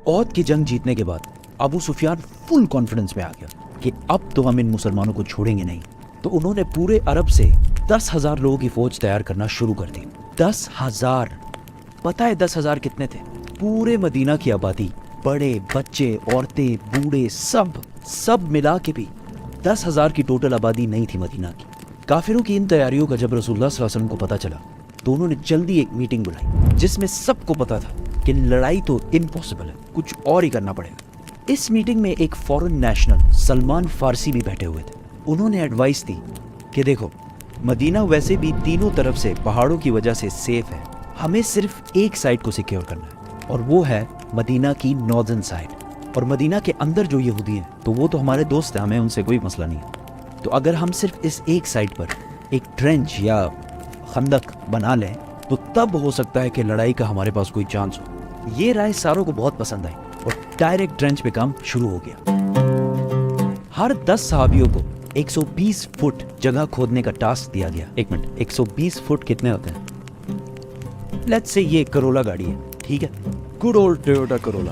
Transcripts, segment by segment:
عہد کی جنگ جیتنے کے بعد ابو سفیان فل کانفیڈنس میں آ گیا کہ اب تو ہم ان مسلمانوں کو چھوڑیں گے نہیں. تو انہوں نے پورے عرب سے 10,000 لوگوں کی فوج تیار کرنا شروع کر دی. 10,000. پتہ ہے 10,000 کتنے تھے؟ پورے مدینہ کی آبادی، بڑے بچے عورتیں بوڑھے سب ملا کے بھی 10,000 کی ٹوٹل آبادی نہیں تھی مدینہ کی. کافروں کی ان تیاریوں کا جب رسول اللہ صلی اللہ علیہ وسلم کو پتہ چلا تو انہوں نے جلدی ایک میٹنگ بلائی جس میں سب کو پتا تھا کہ لڑائی تو امپاسبل ہے، کچھ اور ہی کرنا پڑے گا. اس میٹنگ میں ایک فورن نیشنل سلمان فارسی بھی بیٹھے ہوئے تھے. انہوں نے ایڈوائس دی کہ دیکھو مدینہ ویسے بھی تینوں طرف سے پہاڑوں کی وجہ سے سیف ہے، ہمیں صرف ایک سائڈ کو سیکیور کرنا ہے اور وہ ہے مدینہ کی ناردرن سائڈ. اور مدینہ کے اندر جو یہودی ہیں تو وہ تو ہمارے دوست ہیں، ہمیں ان سے کوئی مسئلہ نہیں ہے. تو اگر ہم صرف اس ایک سائڈ پر ایک ٹرینچ یا خندق بنا لیں تو تب ہو سکتا ہے کہ لڑائی کا ہمارے پاس کوئی چانس ہو. یہ رائے ساروں کو بہت پسند آئی اور ڈائریکٹ ٹرینچ پہ کام شروع ہو گیا. ہر 10 صحابیوں کو 120 فٹ جگہ کھودنے کا ٹاسک دیا گیا. ایک منٹ، 120 فٹ کتنے ہوتے ہیں؟ لیٹس سے یہ کرولا گاڑی ہے، ٹھیک ہے، گڈ اولڈ ٹویوٹا کرولا.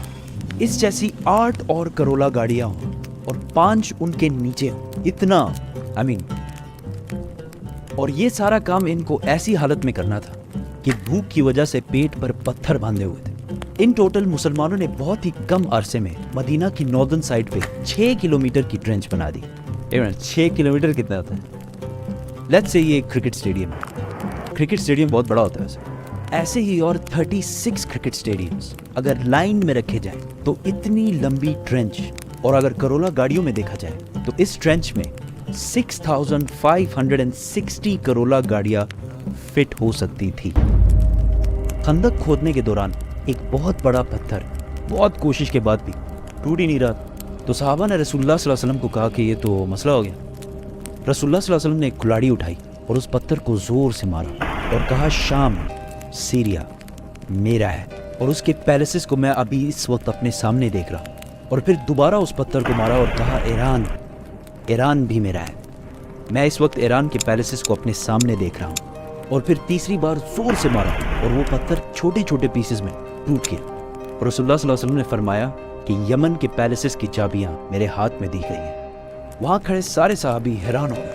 اس جیسی 8 اور کرولا گاڑیاں ہوں اور 5 ان کے نیچے ہوں. اتنا اور یہ سارا کام ان کو ایسی حالت میں کرنا تھا کہ بھوک کی وجہ سے پیٹ پر پتھر باندھے ہوئے تھے. ان ٹوٹل مسلمانوں نے بہت ہی کم عرصے میں مدینہ کی ناردرن سائڈ پہ 6 کلومیٹر کی ٹرینچ بنا دی. 6 کلومیٹر کتنا ہوتا ہے؟ لیٹس سے یہ کرکٹ اسٹیڈیم ہے. کرکٹ اسٹیڈیم بہت بڑا ہوتا ہے ویسے. ایسے ہی اور 36 کرکٹ اسٹیڈیمز اگر لائن میں رکھے جائیں تو اتنی لمبی ٹرینچ، اور اگر کرولا گاڑیوں میں دیکھا جائے تو اس ٹرینچ میں 6,560 کرولا گاڑیاں فٹ ہو سکتی تھی. خندق کھودنے کے دوران ایک بہت بڑا پتھر بہت کوشش کے بعد بھی ٹوٹ ہی نہیں رہا. تو صحابہ نے رسول اللہ صلی اللہ علیہ وسلم کو کہا کہ یہ تو مسئلہ ہو گیا. رسول اللہ صلی اللہ علیہ وسلم نے ایک کلاڑی اٹھائی اور اس پتھر کو زور سے مارا اور کہا شام، سیریا میرا ہے اور اس کے پیلسز کو میں ابھی اس وقت اپنے سامنے دیکھ رہا ہوں. اور پھر دوبارہ اس پتھر کو مارا اور کہا ایران بھی میرا ہے، میں اس وقت ایران کے پیلسز کو اپنے سامنے دیکھ رہا ہوں. اور پھر تیسری بار زور سے مارا اور وہ پتھر چھوٹے چھوٹے پیسز میں ٹوٹ گیا. اور رسول اللہ صلی اللہ علیہ وسلم نے فرمایا کہ یمن کے پیلسز کی چابیاں میرے ہاتھ میں دی گئی ہیں. وہاں کھڑے سارے صحابی حیران ہو گئے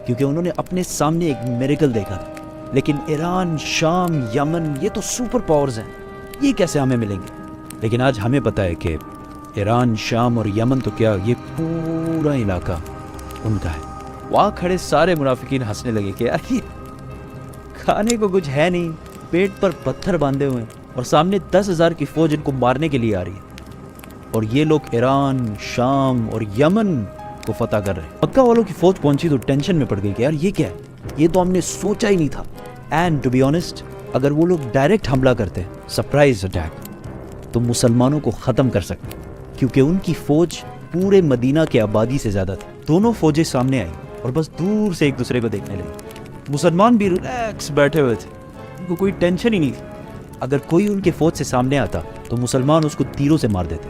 کیونکہ انہوں نے اپنے سامنے ایک میریکل دیکھا تھا. لیکن ایران، شام، یمن، یہ تو سپر پاورز ہیں، یہ کیسے ہمیں ملیں گے؟ لیکن آج ہمیں پتہ ہے کہ ایران، شام اور یمن تو کیا، یہ پورا علاقہ ان کا ہے. وہاں کھڑے سارے منافقین ہنسنے لگے کہ یار یہ کھانے کو کچھ ہے نہیں، پیٹ پر پتھر باندھے ہوئے ہیں اور سامنے 10,000 کی فوج ان کو مارنے کے لیے آ رہی ہے اور یہ لوگ ایران، شام اور یمن کو فتح کر رہے ہیں. مکہ والوں کی فوج پہنچی تو ٹینشن میں پڑ گئی کہ یار یہ کیا ہے، یہ تو ہم نے سوچا ہی نہیں تھا. اینڈ ٹو بی آنیسٹ، اگر وہ لوگ ڈائریکٹ حملہ کرتے، سرپرائز اٹیک، تو مسلمانوں کو ختم کر سکتے کیونکہ ان کی فوج پورے مدینہ کے آبادی سے زیادہ تھی. دونوں فوجیں سامنے آئیں اور بس دور سے ایک دوسرے کو دیکھنے لگے. مسلمان بھی ریلیکس بیٹھے ہوئے تھے، ان کو کوئی ٹینشن ہی نہیں تھی. اگر کوئی ان کے فوج سے سامنے آتا تو مسلمان اس کو تیروں سے مار دیتے.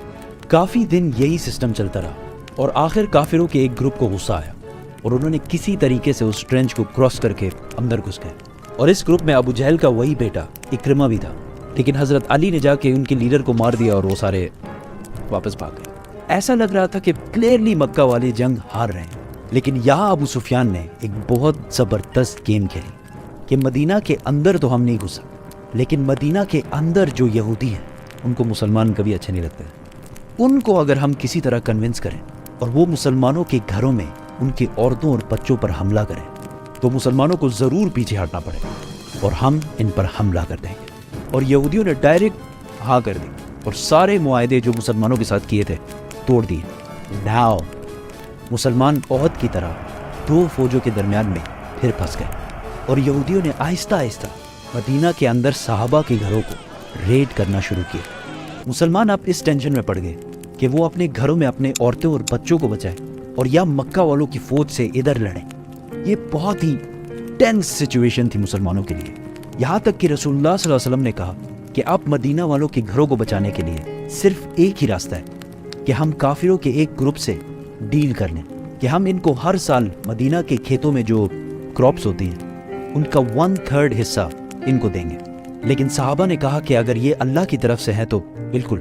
کافی دن یہی سسٹم چلتا رہا اور آخر کافروں کے ایک گروپ کو غصہ آیا اور انہوں نے کسی طریقے سے اس ٹرینچ کو کراس کر کے اندر گھس گئے. اور اس گروپ میں ابو جہل کا وہی بیٹا اکرمہ بھی تھا، لیکن حضرت علی نے جا کے ان کے لیڈر کو مار دیا اور وہ سارے واپس بھاگ گئے. ایسا لگ رہا تھا کہ کلیئرلی مکہ والے جنگ ہار رہے ہیں. لیکن یہاں ابو سفیان نے ایک بہت زبردست گیم کھیلی کہ مدینہ کے اندر تو ہم نہیں گھسا، لیکن مدینہ کے اندر جو یہودی ہیں ان کو مسلمان کبھی اچھے نہیں لگتے. ان کو اگر ہم کسی طرح کنونس کریں اور وہ مسلمانوں کے گھروں میں ان کی عورتوں اور بچوں پر حملہ کریں تو مسلمانوں کو ضرور پیچھے ہٹنا پڑے گا اور ہم ان پر حملہ کر دیں گے. اور یہودیوں نے ڈائریکٹ ہاں کر دی اور سارے معاہدے جو مسلمانوں کے ساتھ کیے تھے توڑ دیے. ناؤ مسلمان عہد کی طرح 2 فوجوں کے درمیان میں پھر پھنس گئے اور یہودیوں نے آہستہ آہستہ مدینہ کے اندر صحابہ کے گھروں کو ریڈ کرنا شروع کیا. مسلمان اب اس ٹینشن میں پڑ گئے کہ وہ اپنے گھروں میں اپنے عورتوں اور بچوں کو بچائیں اور یا مکہ والوں کی فوج سے ادھر لڑیں. یہ بہت ہی ٹینس سچویشن تھی مسلمانوں کے لیے. یہاں تک کہ رسول اللہ صلی اللہ علیہ وسلم نے کہا کہ اب مدینہ والوں کے گھروں کو بچانے کے لیے صرف ایک ہی راستہ ہے کہ ہم کافروں کے ایک گروپ سے ڈیل کر لیں کہ ہم ان کو ہر سال مدینہ کے کھیتوں میں جو کراپس ہوتی ہیں ان کا 1/3 حصہ ان کو دیں گے. لیکن صحابہ نے کہا کہ اگر یہ اللہ کی طرف سے ہے تو بالکل